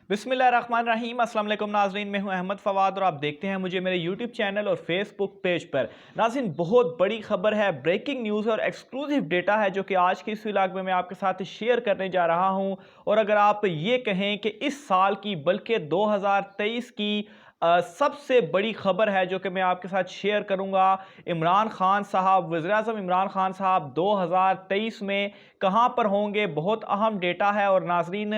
बिस्मिल्लाहिर्रहमानिर्रहीम। अस्सलाम वालेकुम नाज़रीन, मैं हूं अहमद फवाद और आप देखते हैं मुझे मेरे यूट्यूब चैनल और फेसबुक पेज पर। नाज़रीन, बहुत बड़ी खबर है, ब्रेकिंग न्यूज़ और एक्सक्लूसिव डेटा है जो कि आज के इस व्लॉग में मैं आपके साथ शेयर करने जा रहा हूं। और अगर आप ये कहें कि इस साल की बल्कि 2023 की सबसे बड़ी खबर है जो कि मैं आपके साथ शेयर करूंगा। इमरान खान साहब, वज़ीर-ए-आज़म इमरान खान साहब 2023 में कहां पर होंगे, बहुत अहम डेटा है। और नाज़रीन,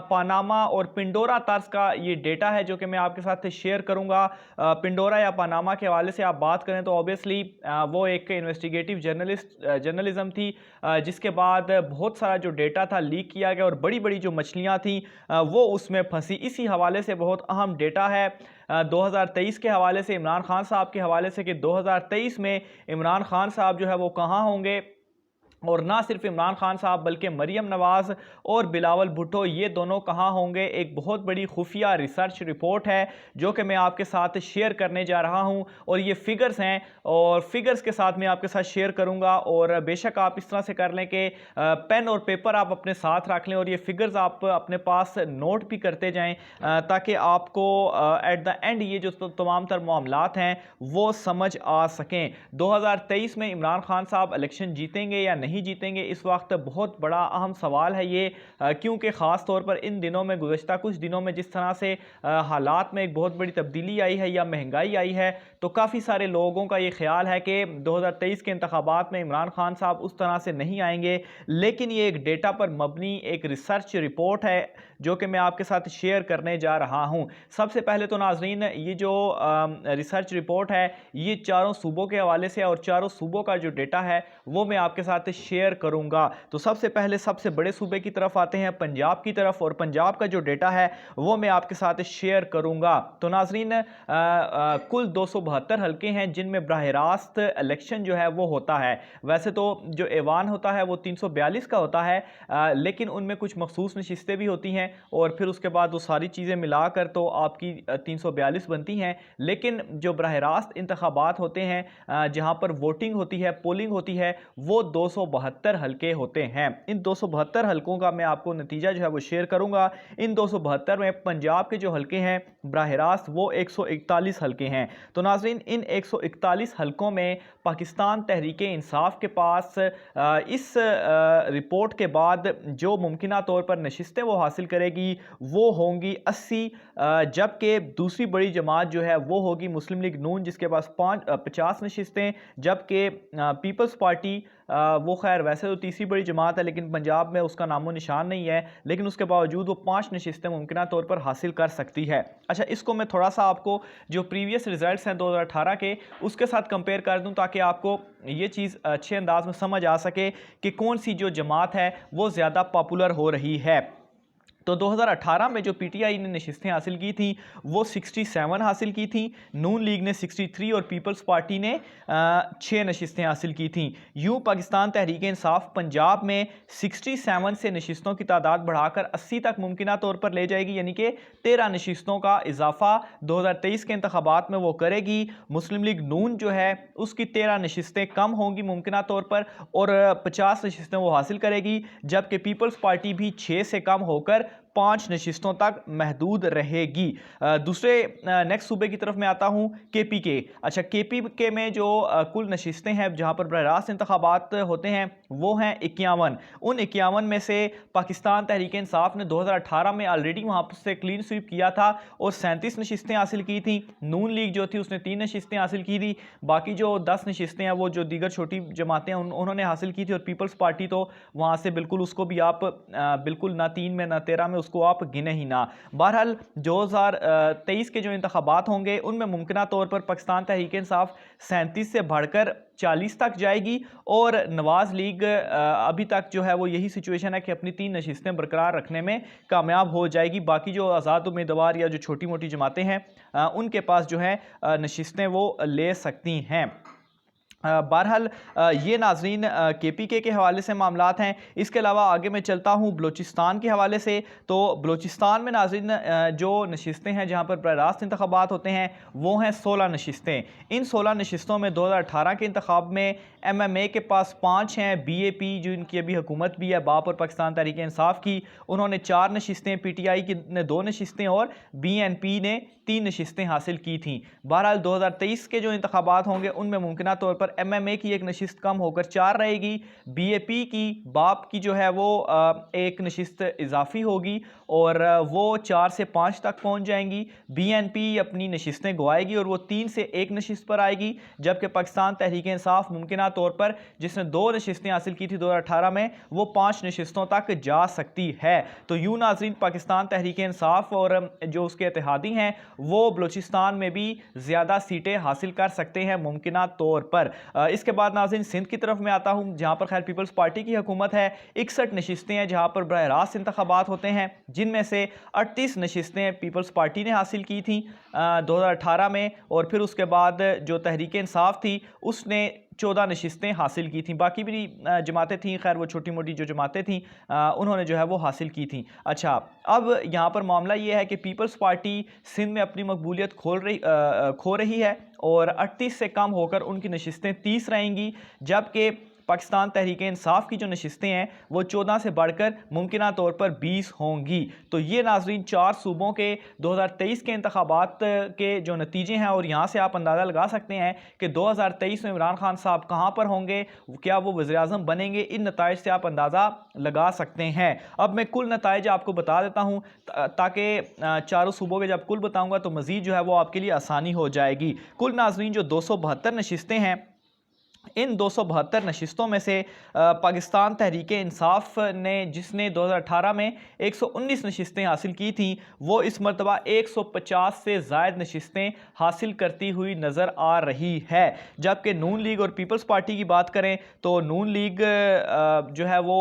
पानामा और पिंडोरा तर्ज का ये डेटा है जो कि मैं आपके साथ शेयर करूंगा। पिंडोरा या पानामा के हवाले से आप बात करें तो ऑब्वियसली वो एक इन्वेस्टिगेटिव जर्नलिज्म थी, जिसके बाद बहुत सारा जो डेटा था लीक किया गया और बड़ी बड़ी जो मछलियां थी वो उसमें फंसी। इसी हवाले से बहुत अहम डेटा है 2023 के हवाले से, इमरान खान साहब के हवाले से, कि 2023 में इमरान खान साहब जो है वो कहाँ होंगे। और ना सिर्फ इमरान खान साहब बल्कि मरियम नवाज़ और बिलावल भुट्टो ये दोनों कहाँ होंगे। एक बहुत बड़ी खुफिया रिसर्च रिपोर्ट है जो कि मैं आपके साथ शेयर करने जा रहा हूं। और ये फिगर्स हैं और फिगर्स के साथ मैं आपके साथ शेयर करूंगा। और बेशक आप इस तरह से कर लें कि पेन और पेपर आप अपने साथ रख लें और ये फिगर्स आप अपने पास नोट भी करते जाएं, ताकि आपको एट द एंड ये जो तमाम तर मामलात हैं वो समझ आ सकें। 2023 में इमरान खान साहब इलेक्शन जीतेंगे या नहीं जीतेंगे, इस वक्त बहुत बड़ा अहम सवाल है ये, क्योंकि ख़ास तौर पर इन दिनों में, गुज़श्ता कुछ दिनों में जिस तरह से हालात में एक बहुत बड़ी तब्दीली आई है या महंगाई आई है, तो काफ़ी सारे लोगों का ये ख्याल है कि 2023 के इंतखाबात में इमरान खान साहब उस तरह से नहीं आएंगे। लेकिन ये एक डेटा पर मबनी एक रिसर्च रिपोर्ट है जो कि मैं आपके साथ शेयर करने जा रहा हूँ। सबसे पहले तो नाजरीन, ये जो रिसर्च रिपोर्ट है ये चारों सूबों के हवाले से, और चारों सूबों का जो डेटा है वो मैं आपके साथ शेयर करूंगा। तो सबसे पहले सबसे बड़े सूबे की तरफ आते हैं, पंजाब की तरफ, और पंजाब का जो डेटा है वो मैं आपके साथ शेयर करूंगा। तो नाजरीन, कुल 272 हलके हैं जिनमें बराह रास्त इलेक्शन जो है वो होता है। वैसे तो जो ऐवान होता है वो 342 का होता है, लेकिन उनमें कुछ मखसूस नशिस्तें भी होती हैं और फिर उसके बाद वो सारी चीज़ें मिलाकर तो आपकी 342 बनती हैं। लेकिन जो बराह रास्त इंतखाबात होते हैं, जहाँ पर वोटिंग होती है, पोलिंग होती है, वो 272 हलके होते हैं। इन 272 हलकों का मैं आपको नतीजा जो है वो शेयर करूंगा। इन 272 में पंजाब के जो हलके हैं बराह रास्त वो 141 हलके हैं। तो नाजरीन, इन 141 हलकों में पाकिस्तान तहरीक इंसाफ के पास इस रिपोर्ट के बाद जो मुमकिना तौर पर नशिस्तें वो हासिल करेगी वो होंगी 80, जबकि दूसरी बड़ी जमात जो है वो होगी मुस्लिम लीग नून, जिसके पास 50 नशिस्तें। जबकि पीपल्स पार्टी, वो खैर वैसे तो तीसरी बड़ी जमात है लेकिन पंजाब में उसका नामो निशान नहीं है, लेकिन उसके बावजूद वो 5 नशिस्तें मुमकिना तौर पर हासिल कर सकती है। अच्छा, इसको मैं थोड़ा सा आपको जो प्रीवियस रिजल्ट्स हैं 2018 के उसके साथ कंपेयर कर दूं, ताकि आपको ये चीज़ अच्छे अंदाज में समझ आ सके कि कौन सी जो जमात है वो ज़्यादा पॉपुलर हो रही है। तो 2018 में जो पीटीआई ने नशिस्तें हासिल की थी वो 67 हासिल की थी, नून लीग ने 63 और पीपल्स पार्टी ने 6 नशिस्तें हासिल की थी। यूँ पाकिस्तान तहरीक इंसाफ पंजाब में 67 से नशिस्तों की तादाद बढ़ाकर 80 तक मुमकिना तौर पर ले जाएगी, यानी कि 13 नशिस्तों का इजाफा 2023 के इंतखाबात में वो करेगी। मुस्लिम लीग नून जो है उसकी 13 नशिस्तें कम होंगी मुमकिना तौर पर और 50 नशिस्तें वो हासिल करेगी, जबकि पीपल्स पार्टी भी 6 से कम होकर 5 नशिस्तों तक महदूद रहेगी। दूसरे नेक्स्ट सूबे की तरफ मैं आता हूं, केपी के। अच्छा, केपी के में जो कुल नशिस्तें हैं जहां पर बराह रास्त इंतखाबात होते हैं वो हैं 51। उन 51 में से पाकिस्तान तहरीक इंसाफ ने 2018 में ऑलरेडी वहां से क्लीन स्वीप किया था और 37 नशिस्तें हासिल की थी। नून लीग जो थी उसने 3 नशिस्तें हासिल की थी, बाकी जो 10 नशिस्तें हैं वो जो दीगर छोटी जमातें हैं उन्होंने हासिल की थी। और पीपल्स पार्टी तो वहां से बिल्कुल, उसको भी आप बिल्कुल ना 3 में ना 13 में उसको आप गिने ही ना। बहरहाल 2023 के जो इंतखाबात होंगे उनमें मुमकिना तौर पर पाकिस्तान तहरीक इंसाफ 37 से बढ़कर 40 तक जाएगी और नवाज लीग अभी तक जो है वो यही सिचुएशन है कि अपनी 3 नशिस्तें बरकरार रखने में कामयाब हो जाएगी। बाकी जो आज़ाद उम्मीदवार या जो छोटी मोटी जमातें हैं उनके पास जो है नशिस्तें वो ले सकती हैं। बहरहाल ये नाजरीन KPK के हवाले से मामलात हैं। इसके अलावा आगे मैं चलता हूँ बलूचिस्तान के हवाले से। तो बलूचिस्तान में नाजरीन जो नशिस्तें हैं जहाँ पर बराह रास्त इंतखाबात होते हैं वो हैं 16 नशिस्तें। इन 16 नशिस्तों में 2018 के इंतखाब में MMA के पास 5 हैं, BAP जो इनकी अभी हुकूमत भी है, बाप और पाकिस्तान तहरीक इंसाफ की, उन्होंने 4 नशिस्तें, PTI की ने 2 नशिस्तें और BNP ने 3 नशिस्तें हासिल की थीं। बहरहाल 2023 के जो इंतखाबात होंगे उनमें मुमकिना तौर पर MMA की एक नशिस्त कम होकर 4 रहेगी, BAP की, बाप की जो है वो एक नशिस्त इजाफी होगी और वो 4 से 5 तक पहुंच जाएंगी। BNP अपनी नशिस्तें गवाएगी और वो 3 से 1 नशिस्त पर आएगी, जबकि पाकिस्तान तहरीक इंसाफ मुमकिना तौर पर जिसने 2 नशिस्तें हासिल की थी 2018 में वो 5 नशिस्तों तक जा सकती है। तो यूं नाज़रीन पाकिस्तान तहरीक इंसाफ और जो उसके इत्तेहादी हैं वो बलूचिस्तान में भी ज़्यादा सीटें हासिल कर सकते हैं मुमकिना तौर पर। इसके बाद नाज़रीन सिंध की तरफ मैं आता हूँ जहाँ पर खैर पीपल्स पार्टी की हुकूमत है। 61 नशिस्तें हैं जहाँ पर बराह रास्त इंतखाबात होते हैं, जिनमें से 38 नशिस्तें पीपल्स पार्टी ने हासिल की थी 2018 में, और फिर उसके बाद जो तहरीक इंसाफ थी उसने 14 नशिस्तें हासिल की थी। बाकी भी जमातें थीं, खैर वो छोटी मोटी जो जमातें थीं उन्होंने जो है वो हासिल की थी। अच्छा, अब यहाँ पर मामला ये है कि पीपल्स पार्टी सिंध में अपनी मकबूलियत खो रही है और 38 से कम होकर उनकी नशिस्तें 30 रहेंगी, जबकि पाकिस्तान तहरीक इंसाफ की जो नशिस्तें हैं वो 14 से बढ़कर मुमकिना तौर पर 20 होंगी। तो ये नाजरीन 4 सूबों के 2023 के इंतखाबात के जो नतीजे हैं, और यहाँ से आप अंदाज़ा लगा सकते हैं कि 2023 में इमरान खान साहब कहाँ पर होंगे, क्या वो वज़ीर-ए-आज़म बनेंगे। इन नताइज से आप अंदाज़ा लगा सकते हैं। अब मैं कुल नताइज आपको बता देता हूँ ताकि चारों सूबों के जब कुल बताऊँगा तो मज़ीद जो है वो आपके लिए आसानी हो जाएगी। कुल नाजरीन जो 272 नशिस्तें हैं, इन 272 नशिस्तों में से पाकिस्तान तहरीक इंसाफ ने जिसने 2018 में 119 नशिस्तें हासिल की थी वो इस मरतबा 150 से ज़ायद नशिस्तें हासिल करती हुई नज़र आ रही है। जबकि नून लीग और पीपल्स पार्टी की बात करें तो नून लीग जो है वो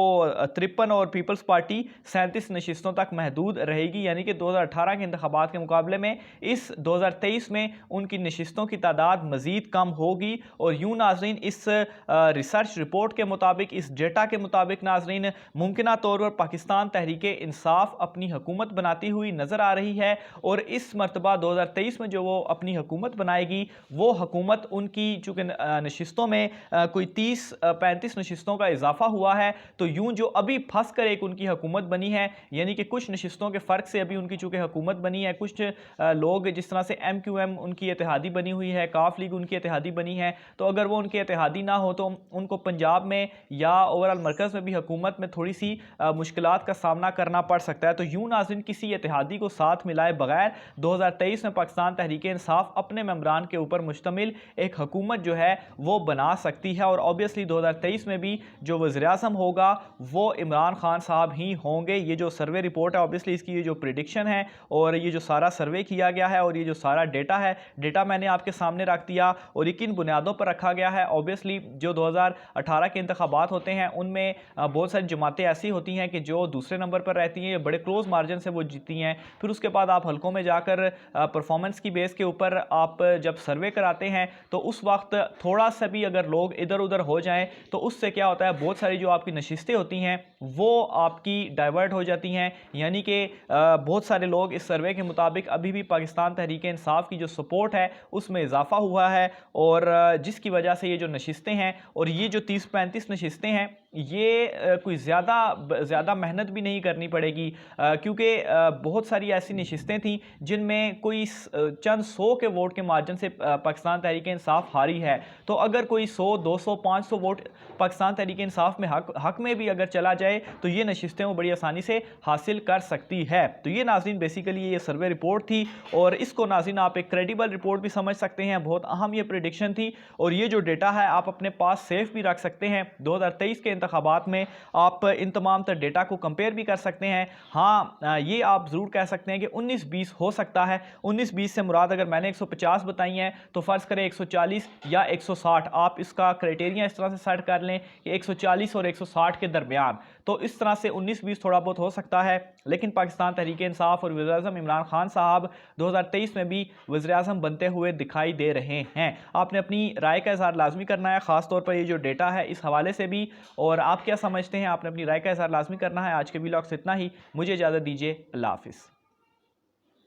53 और पीपल्स पार्टी 37 नशिस्तों तक महदूद रहेगी, यानी कि 2018 के इंतखाबात के मुकाबले में इस 2023 में उनकी नशिस्तों की तादाद मज़ीद कम होगी। और यूँ नाज़रीन इस रिसर्च रिपोर्ट के मुताबिक, इस डेटा के मुताबिक नाज़रीन मुमकिना तौर पर पाकिस्तान तहरीक इंसाफ अपनी हुकूमत बनाती हुई नज़र आ रही है, और इस मरतबा 2023 में जो वो अपनी हुकूमत बनाएगी वो हुकूमत उनकी चूँकि नशिस्तों में कोई 30-35 नशिस्तों का इजाफा हुआ है, तो यूँ जो अभी फंस कर एक उनकी हुकूमत बनी है, यानी कि कुछ नशिस्तों के फ़र्क से अभी उनकी चूँकि हुकूमत बनी है, कुछ लोग जिस तरह से MQM उनकी इत्तेहादी बनी हुई है, काफ लीग उनकी इत्तेहादी बनी है, तो अगर वो उनके इत्तेहादी ना हो तो उनको पंजाब में या ओवरऑल मरकज़ में भी हुकूमत में थोड़ी सी मुश्किलात का सामना करना पड़ सकता है। तो यूँ नाज़रीन किसी इत्तेहादी को साथ मिलाए बगैर 2023 में पाकिस्तान तहरीक इंसाफ अपने मेंबरान के ऊपर मुश्तमिल एक हुकूमत जो है वो बना सकती है, और ऑब्वियसली 2023 में भी जो वज़ीर-ए-आज़म होगा वो इमरान खान साहब ही होंगे। ये जो सर्वे रिपोर्ट है, ऑब्वियसली इसकी ये जो प्रिडिक्शन है और ये जो सारा सर्वे किया गया है और ये जो सारा डेटा है, डेटा मैंने आपके सामने रख दिया और ये किन बुनियादों पर रखा गया है। ऑब्वियसली जो 2018 के इंतखाबात होते हैं उनमें बहुत सारी जमातें ऐसी होती हैं कि जो दूसरे नंबर पर रहती हैं, बड़े क्लोज मार्जिन से वो जीती हैं, फिर उसके बाद आप हलकों में जाकर परफॉर्मेंस की बेस के ऊपर आप जब सर्वे कराते हैं तो उस वक्त थोड़ा सा भी अगर लोग इधर उधर हो जाएं तो उससे क्या होता है, बहुत सारी जो आपकी नशिस्तें होती हैं वो आपकी डाइवर्ट हो जाती हैं। यानी कि बहुत सारे लोग इस सर्वे के मुताबिक अभी भी पाकिस्तान तहरीक इंसाफ की जो सपोर्ट है उसमें इजाफा हुआ है, और जिसकी वजह से ये जो नशिस्तें हैं और ये जो 30-35 नशिस्तें हैं ये कोई ज़्यादा मेहनत भी नहीं करनी पड़ेगी, क्योंकि बहुत सारी ऐसी नशिस्तें थीं जिनमें कोई चंद 100 के वोट के मार्जिन से पाकिस्तान तहरीक इंसाफ हारी है। तो अगर कोई 100, 200, 500 वोट पाकिस्तान तहरीक इंसाफ में हक में भी अगर चला जाए तो ये नशिस्तें वो बड़ी आसानी से हासिल कर सकती है। तो ये नाज़रीन बेसिकली ये सर्वे रिपोर्ट थी, और इसको नाज़रीन आप एक क्रेडिबल रिपोर्ट भी समझ सकते हैं, बहुत अहम ये प्रेडिक्शन थी, और ये जो डेटा है आप अपने पास सेफ भी रख सकते हैं। 2023 के इंतखाबात में आप इन तमाम तर डेटा को कंपेयर भी कर सकते हैं। हाँ, ये आप ज़रूर कह सकते हैं कि 19-20 हो सकता है। 19-20 से मुराद अगर मैंने 150 बताई हैं तो फ़र्ज़ करें 140 या 160, आप इसका क्राइटेरिया इस तरह से सेट कर लें कि 140 और 160 के दरमियान। तो इस तरह से 19-20 थोड़ा बहुत हो सकता है। लेकिन पाकिस्तान तहरीक इंसाफ और वज़ीर-ए-आज़म इमरान खान साहब 2023 में भी वज़ीर-ए-आज़म बनते हुए दिखाई दे रहे हैं। आपने अपनी राय का इज़हार लाजमी करना है, ख़ासतौर पर ये जो डेटा है इस हवाले से भी। और आप क्या समझते हैं, आपने अपनी राय का इज़हार लाजमी करना है। आज के व्लॉग से इतना ही, मुझे इजाज़त दीजिए। अल्लाह हाफ़िज़।